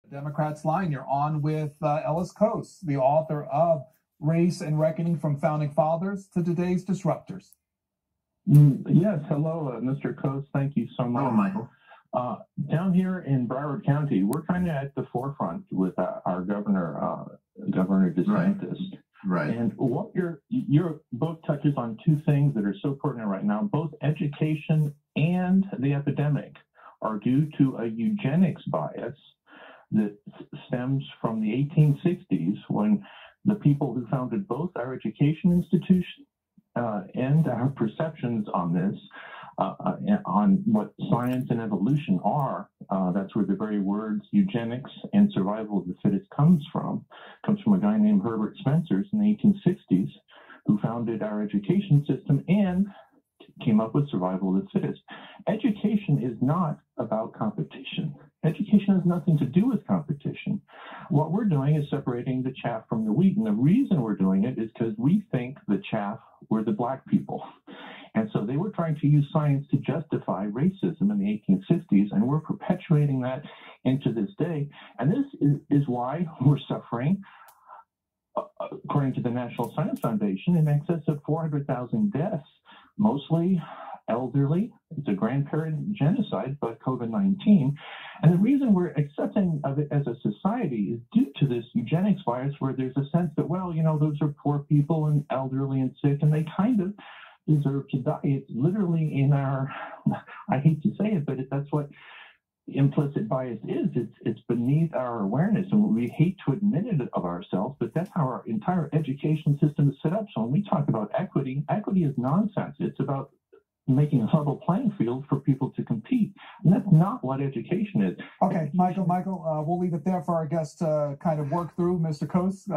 Democrats line. You're on with Ellis Cose, the author of Race and Reckoning from Founding Fathers to Today's Disruptors. Yes, hello, Mr. Cose. Thank you so much. Hello, Michael. Down here in Broward County, we're kind of at the forefront with our governor, Governor Desantis. Right. And what your book touches on two things that are so pertinent right now. Both education and the epidemic are due to a eugenics bias that stems from the 1860s, when the people who founded both our education institution and our perceptions on this, on what science and evolution are, that's where the very words eugenics and survival of the fittest comes from a guy named Herbert Spencer in the 1860s, who founded our education system and came up with survival of the fittest. Education is not about competition. Education has nothing to do with competition. What we're doing is separating the chaff from the wheat. And the reason we're doing it is because we think the chaff were the black people. And so they were trying to use science to justify racism in the 1850s, and we're perpetuating that into this day. And this is why we're suffering, according to the National Science Foundation, in excess of 400,000 deaths, mostly elderly. It's a grandparent genocide, but COVID-19. And the reason we're accepting of it as a society is due to this eugenics bias, where there's a sense that, well, you know, those are poor people and elderly and sick, and they kind of deserve to die. It's literally in our, I hate to say it, but that's what implicit bias is. It's beneath our awareness, and we hate to admit it of ourselves, but that's how our entire education system is set up. So when we talk about equity, equity is nonsense. It's about making a level playing field for people to compete, and that's not what education is. Okay, Michael, we'll leave it there for our guests to kind of work through. Mr. Cose,